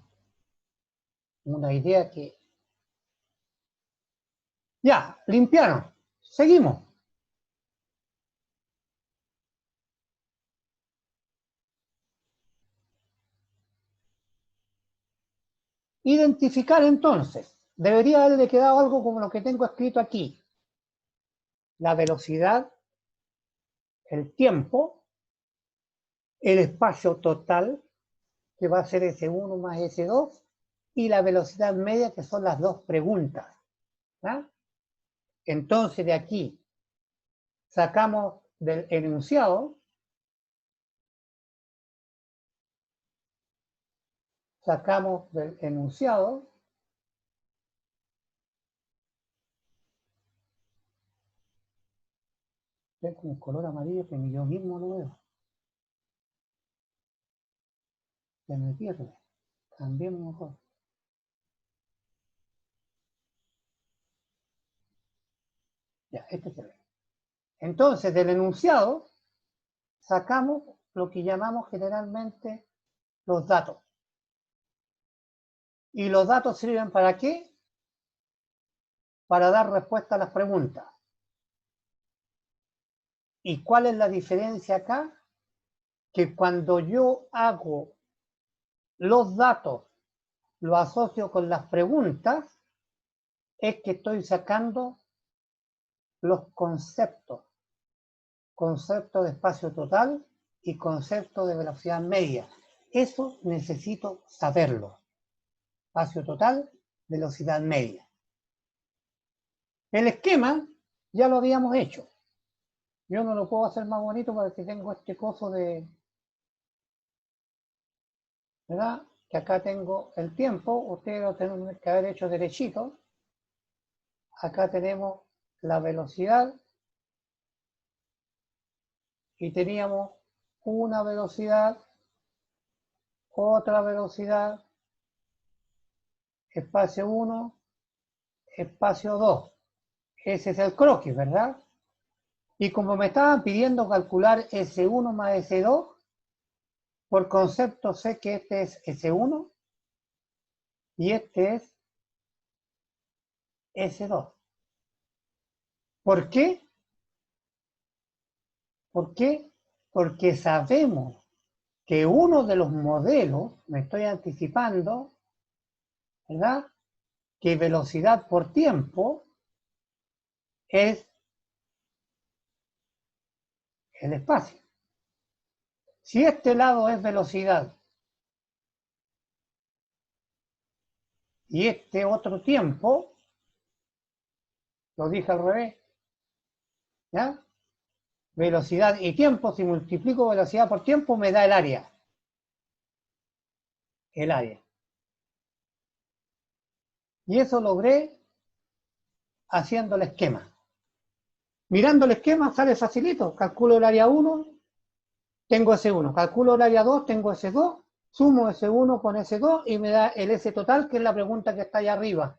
Speaker 1: una idea que... Ya, limpiaron. Seguimos. Identificar entonces. Debería haberle quedado algo como lo que tengo escrito aquí. La velocidad, el tiempo, el espacio total, que va a ser S1 más S2, y la velocidad media, que son las dos preguntas. ¿Ah? Entonces de aquí sacamos del enunciado, es con un color amarillo que ni yo mismo lo veo. Se me pierde. Cambiemos mejor. Ya, este se ve. Entonces, del enunciado sacamos lo que llamamos generalmente los datos. ¿Y los datos sirven para qué? Para dar respuesta a las preguntas. ¿Y cuál es la diferencia acá? Que cuando yo hago los datos, lo asocio con las preguntas, es que estoy sacando los conceptos. Concepto de espacio total y concepto de velocidad media. Eso necesito saberlo. Espacio total, velocidad media. El esquema ya lo habíamos hecho. Yo no lo puedo hacer más bonito porque tengo este coso de... ¿verdad? Que acá tengo el tiempo. Ustedes lo tienen que haber hecho derechito. Acá tenemos la velocidad y teníamos una velocidad, otra velocidad, espacio 1, espacio 2. Ese es el croquis, ¿verdad? Y como me estaban pidiendo calcular S1 más S2, por concepto sé que este es S1 y este es S2. ¿Por qué? ¿Por qué? Porque sabemos que uno de los modelos, me estoy anticipando, ¿verdad? Que velocidad por tiempo es el espacio. Si este lado es velocidad y este otro tiempo, lo dije al revés, ¿ya? Velocidad y tiempo, si multiplico velocidad por tiempo me da el área. El área. Y eso logré haciendo el esquema. Mirando el esquema sale facilito. Calculo el área 1, tengo S1. Calculo el área 2, tengo S2. Sumo S1 con S2 y me da el S total, que es la pregunta que está allá arriba.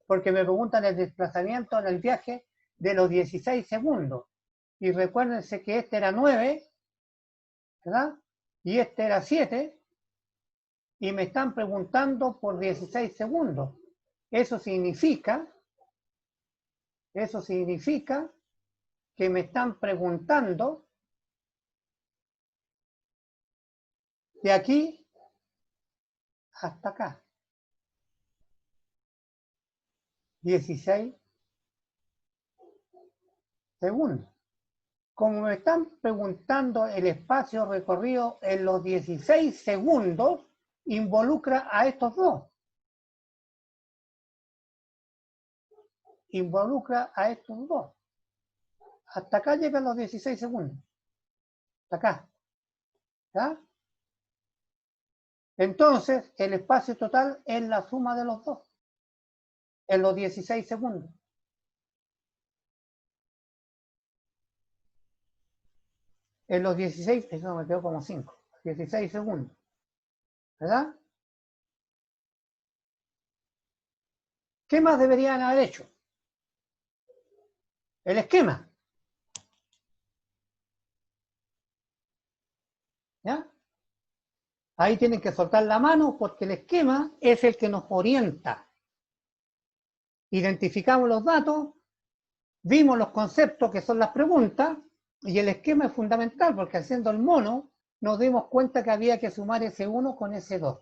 Speaker 1: Porque me preguntan el desplazamiento en el viaje de los 16 segundos. Y recuérdense que este era 9, ¿verdad? Y este era 7. Y me están preguntando por 16 segundos. Eso significa que me están preguntando de aquí hasta acá. 16 segundos. Como me están preguntando el espacio recorrido en los 16 segundos, involucra a estos dos. Involucra a estos dos. Hasta acá llegan los 16 segundos. Hasta acá. ¿Ya? Entonces, el espacio total es la suma de los dos. En los 16 segundos. En los 16, eso me quedó como 5. 16 segundos. ¿Verdad? ¿Qué más deberían haber hecho? El esquema. ¿Ya? Ahí tienen que soltar la mano porque el esquema es el que nos orienta. Identificamos los datos, vimos los conceptos que son las preguntas y el esquema es fundamental porque haciendo el mono nos dimos cuenta que había que sumar S1 con S2.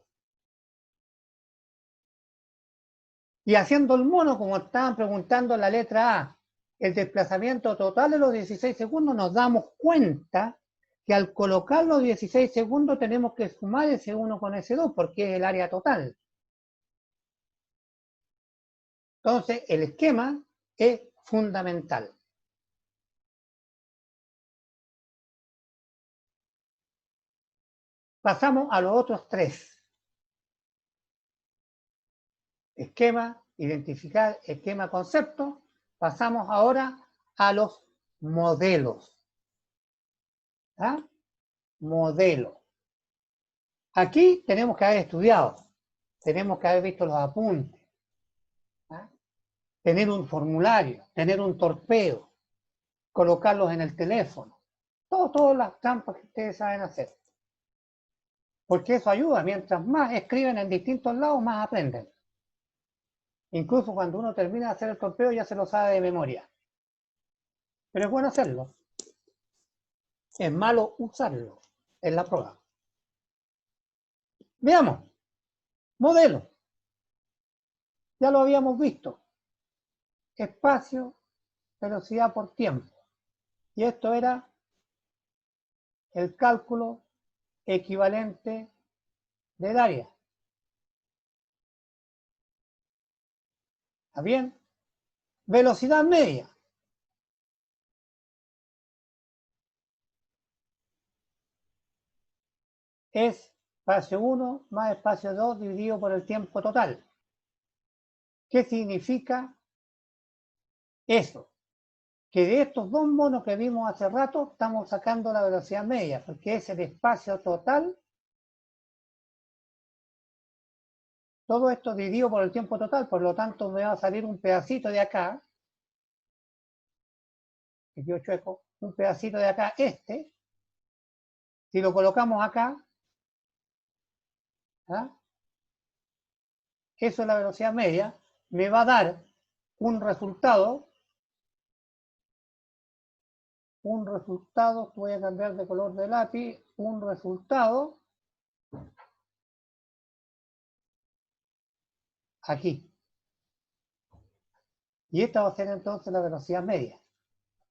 Speaker 1: Y haciendo el mono, como estaban preguntando en la letra A, el desplazamiento total de los 16 segundos, nos damos cuenta que al colocar los 16 segundos tenemos que sumar S1 con S2 porque es el área total. Entonces, el esquema es fundamental. Pasamos a los otros tres. Esquema, identificar, esquema, concepto. Pasamos ahora a los modelos. ¿Ah? Modelo. Aquí tenemos que haber estudiado, tenemos que haber visto los apuntes, ¿ah? Tener un formulario, tener un torpeo, colocarlos en el teléfono. Todas las trampas que ustedes saben hacer. Porque eso ayuda. Mientras más escriben en distintos lados, más aprenden. Incluso cuando uno termina de hacer el torpeo ya se lo sabe de memoria. Pero es bueno hacerlo. Es malo usarlo en la prueba. Veamos. Modelo. Ya lo habíamos visto. Espacio, velocidad por tiempo. Y esto era el cálculo equivalente del área. ¿Está bien? Velocidad media. Es espacio 1 más espacio 2 dividido por el tiempo total. ¿Qué significa eso, que de estos dos monos que vimos hace rato estamos sacando la velocidad media, porque es el espacio total, todo esto dividido por el tiempo total, por lo tanto me va a salir un pedacito de acá, que yo chueco, un pedacito de acá, si lo colocamos acá, ¿ah? Eso es la velocidad media, me va a dar un resultado, voy a cambiar de color de lápiz, un resultado aquí. Y esta va a ser entonces la velocidad media,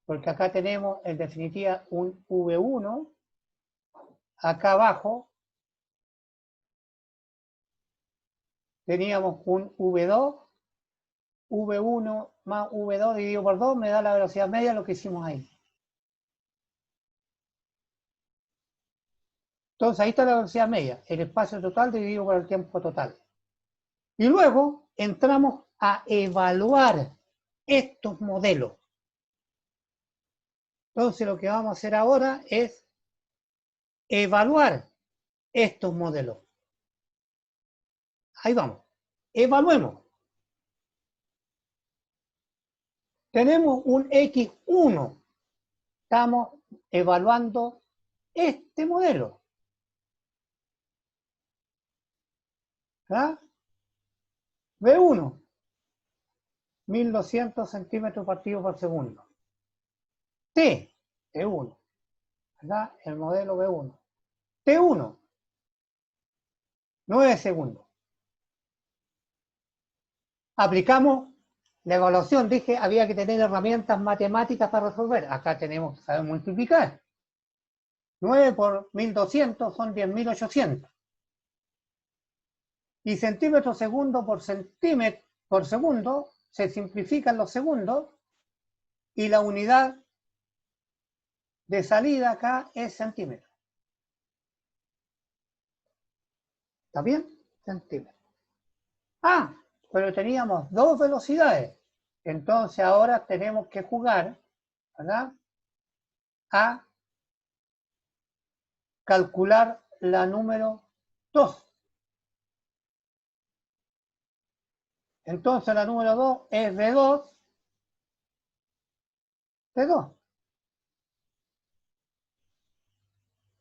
Speaker 1: porque acá tenemos en definitiva un V1, acá abajo teníamos un V2, V1 más V2 dividido por 2 me da la velocidad media, lo que hicimos ahí. Entonces ahí está la velocidad media, el espacio total dividido por el tiempo total. Y luego entramos a evaluar estos modelos. Entonces lo que vamos a hacer ahora es evaluar estos modelos. Ahí vamos. Evaluemos. Tenemos un X1. Estamos evaluando este modelo. ¿Ah? B1. 1200 centímetros partidos por segundo. T. T1. ¿Verdad? El modelo B1. T1. 9 segundos. Aplicamos la evaluación, dije, había que tener herramientas matemáticas para resolver. Acá tenemos que saber multiplicar. 9 por 1200 son 10.800. Y centímetros segundo por centímetro por segundo, se simplifican los segundos, y la unidad de salida acá es centímetro. ¿Está bien? Centímetro. Ah, pero teníamos dos velocidades. Entonces ahora tenemos que jugar, ¿verdad?, a calcular la número 2. Entonces la número 2 es V2.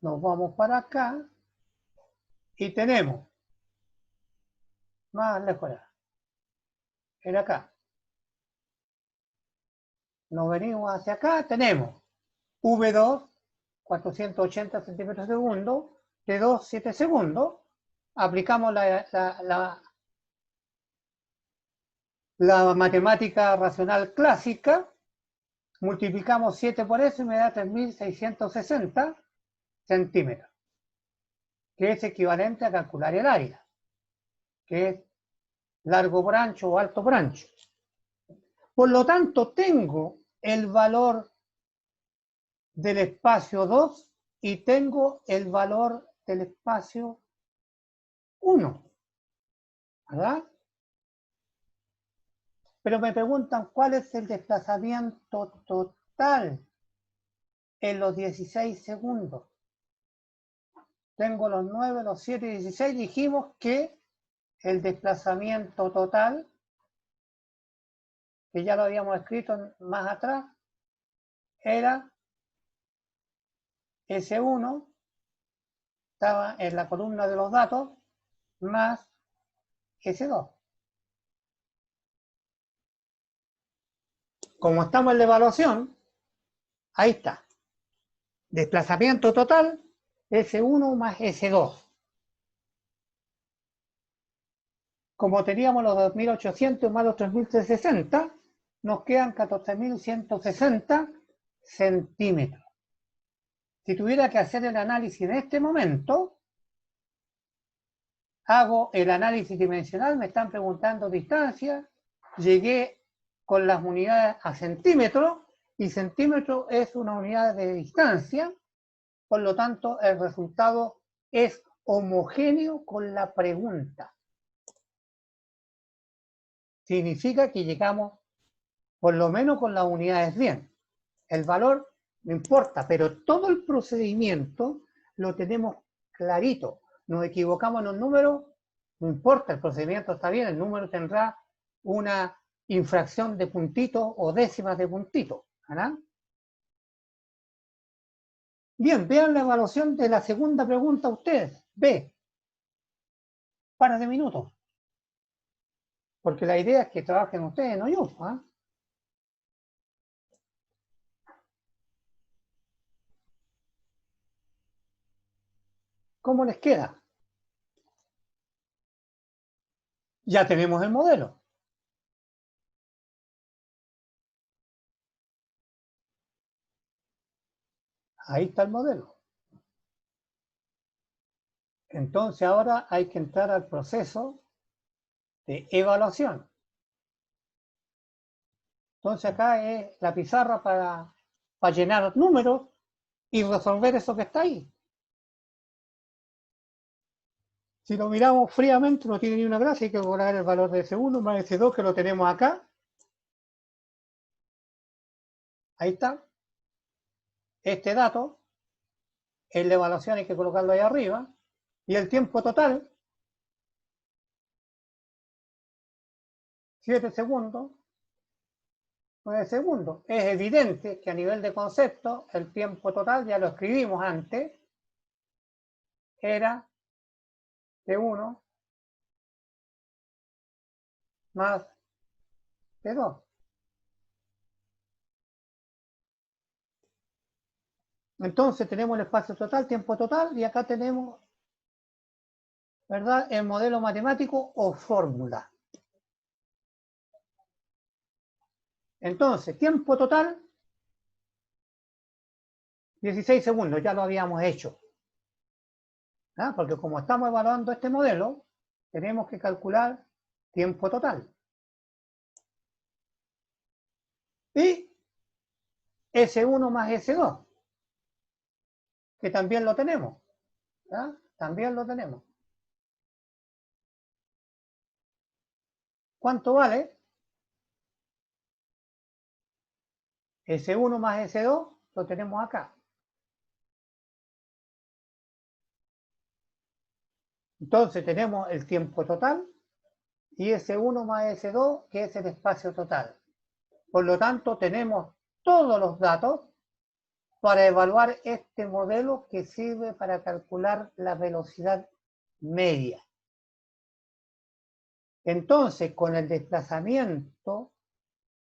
Speaker 1: Nos vamos para acá y tenemos, más lejos era acá. Nos venimos hacia acá, tenemos V2, 480 centímetros por segundo, T2, 7 segundos. Aplicamos la matemática racional clásica, multiplicamos 7 por eso y me da 3.660 centímetros, que es equivalente a calcular el área, que es largo por ancho o alto por ancho. Por lo tanto, tengo el valor del espacio 2 y tengo el valor del espacio 1, ¿verdad? Pero me preguntan cuál es el desplazamiento total en los 16 segundos. Tengo los 9, los 7 y 16. Dijimos que el desplazamiento total, que ya lo habíamos escrito más atrás, era S1, estaba en la columna de los datos, más S2. Como estamos en la evaluación, ahí está. Desplazamiento total, S1 más S2. Como teníamos los 2.800 más los 3.360, nos quedan 14.160 centímetros. Si tuviera que hacer el análisis en este momento, hago el análisis dimensional, me están preguntando distancia, llegué con las unidades a centímetros, y centímetro es una unidad de distancia, por lo tanto el resultado es homogéneo con la pregunta. Significa que llegamos Por lo menos con las unidades bien. El valor no importa, pero todo el procedimiento lo tenemos clarito. Nos equivocamos en un número, no importa, el procedimiento está bien, el número tendrá una infracción de puntitos o décimas de puntitos. ¿Verdad? Bien, vean la evaluación de la segunda pregunta ustedes. Ve. Par de minutos. Porque la idea es que trabajen ustedes, no yo. ¿Eh? ¿Cómo les queda? Ya tenemos el modelo. Ahí está el modelo. Entonces ahora hay que entrar al proceso de evaluación. Entonces acá es la pizarra para llenar números y resolver eso que está ahí. Si lo miramos fríamente no tiene ni una gracia, hay que cobrar el valor de S1 más S2 que lo tenemos acá. Ahí está. Este dato, en la evaluación hay que colocarlo ahí arriba. Y el tiempo total, 7 segundos, 9 segundos. Es evidente que a nivel de concepto, el tiempo total, ya lo escribimos antes, era de 1 más de 2. Entonces tenemos el espacio total, tiempo total, y acá tenemos, ¿verdad?, el modelo matemático o fórmula. Entonces, tiempo total, 16 segundos, ya lo habíamos hecho. ¿Ah? Porque como estamos evaluando este modelo, tenemos que calcular tiempo total. Y S1 más S2, que también lo tenemos. ¿Ah? También lo tenemos. ¿Cuánto vale? S1 más S2 lo tenemos acá. Entonces tenemos el tiempo total y S1 más S2, que es el espacio total. Por lo tanto, tenemos todos los datos para evaluar este modelo que sirve para calcular la velocidad media. Entonces, con el desplazamiento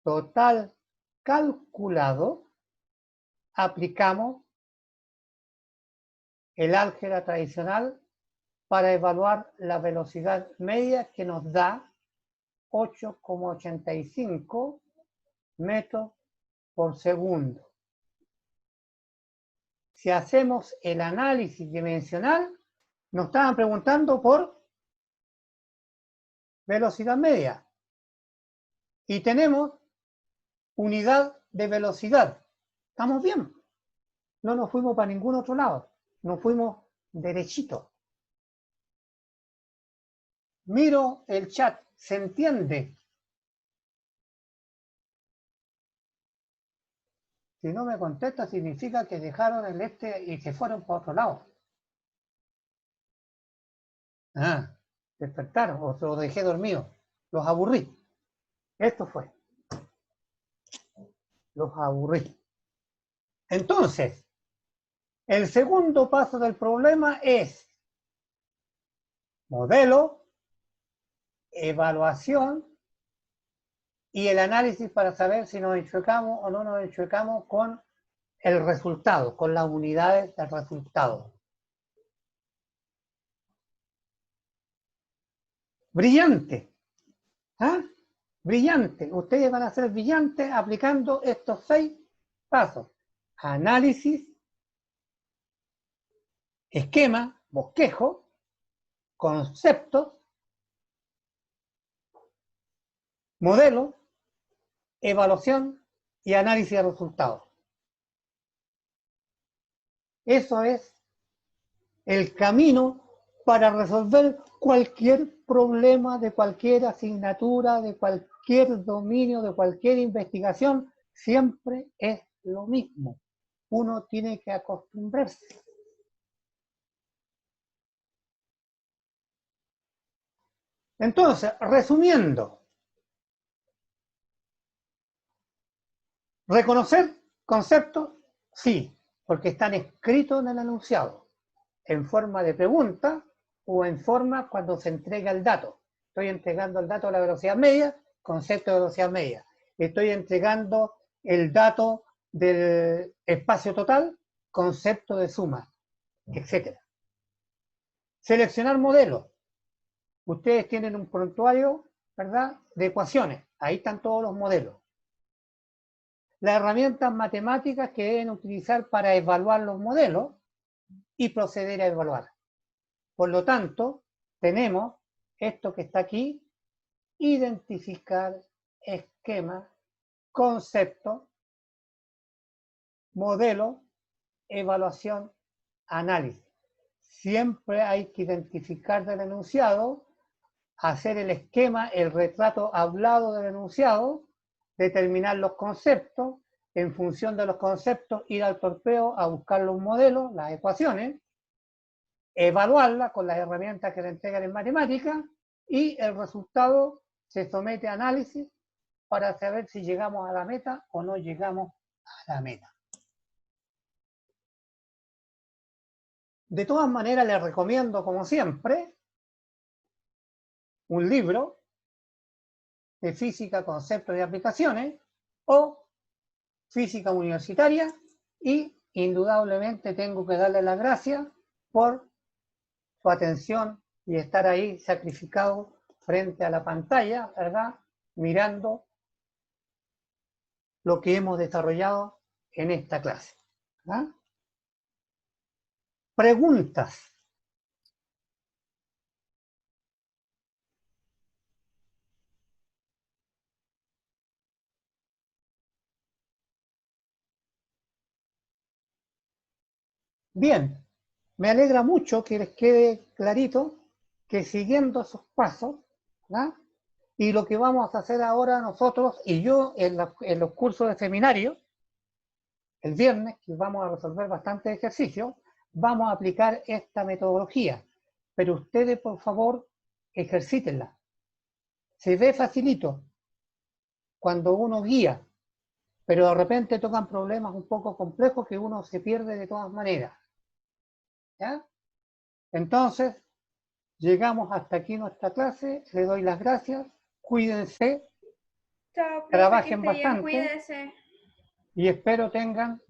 Speaker 1: total calculado, aplicamos el álgebra tradicional para evaluar la velocidad media que nos da 8,85 metros por segundo. Si hacemos el análisis dimensional, nos estaban preguntando por velocidad media. Y tenemos unidad de velocidad. ¿Estamos bien? No nos fuimos para ningún otro lado. Nos fuimos derechito. Miro el chat. ¿Se entiende? Si no me contesta, significa que dejaron el y se fueron para otro lado. Ah, despertaron o los dejé dormidos. Los aburrí. Esto fue. Los aburrí. Entonces, el segundo paso del problema es modelo, evaluación y el análisis para saber si nos enchuecamos o no nos enchuecamos con el resultado, con las unidades del resultado. Brillante. ¿Ah? Brillante. Ustedes van a ser brillantes aplicando estos 6 pasos. Análisis, esquema, bosquejo, conceptos, modelo, evaluación y análisis de resultados. Eso es el camino para resolver cualquier problema de cualquier asignatura, de cualquier dominio, de cualquier investigación, siempre es lo mismo. Uno tiene que acostumbrarse. Entonces, resumiendo, reconocer conceptos, sí, porque están escritos en el enunciado, en forma de pregunta o en forma cuando se entrega el dato. Estoy entregando el dato a la velocidad media, concepto de velocidad media. Estoy entregando el dato del espacio total, concepto de suma, etc. Seleccionar modelos. Ustedes tienen un prontuario, ¿verdad?, de ecuaciones. Ahí están todos los modelos. Las herramientas matemáticas que deben utilizar para evaluar los modelos y proceder a evaluar. Por lo tanto, tenemos esto que está aquí: identificar, esquema, concepto, modelo, evaluación, análisis. Siempre hay que identificar del enunciado, hacer el esquema, el retrato hablado del enunciado, determinar los conceptos, en función de los conceptos ir al torpeo a buscar los modelos, las ecuaciones, evaluarla con las herramientas que le entregan en matemáticas, y el resultado se somete a análisis para saber si llegamos a la meta o no llegamos a la meta. De todas maneras, les recomiendo, como siempre, un libro de física, conceptos y aplicaciones, o física universitaria, y indudablemente tengo que darle las gracias por su atención y estar ahí sacrificado frente a la pantalla, ¿verdad?, mirando lo que hemos desarrollado en esta clase, ¿verdad? Preguntas. Bien, me alegra mucho que les quede clarito que siguiendo esos pasos, ¿verdad?, y lo que vamos a hacer ahora nosotros y yo en los cursos de seminario, el viernes, que vamos a resolver bastantes ejercicios, vamos a aplicar esta metodología. Pero ustedes, por favor, ejercítenla. Se ve facilito cuando uno guía, pero de repente tocan problemas un poco complejos que uno se pierde de todas maneras. ¿Ya? Entonces, llegamos hasta aquí nuestra clase. Les doy las gracias. Cuídense.
Speaker 3: Chao, profe,
Speaker 1: Trabajen
Speaker 3: que esté bien,
Speaker 1: bastante.
Speaker 3: cuídese.
Speaker 1: Y espero tengan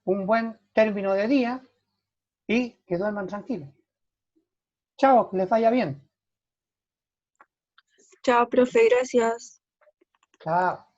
Speaker 1: un buen término de día y que duerman tranquilos. Chao, que les vaya bien.
Speaker 4: Chao, profe, gracias.
Speaker 1: Chao.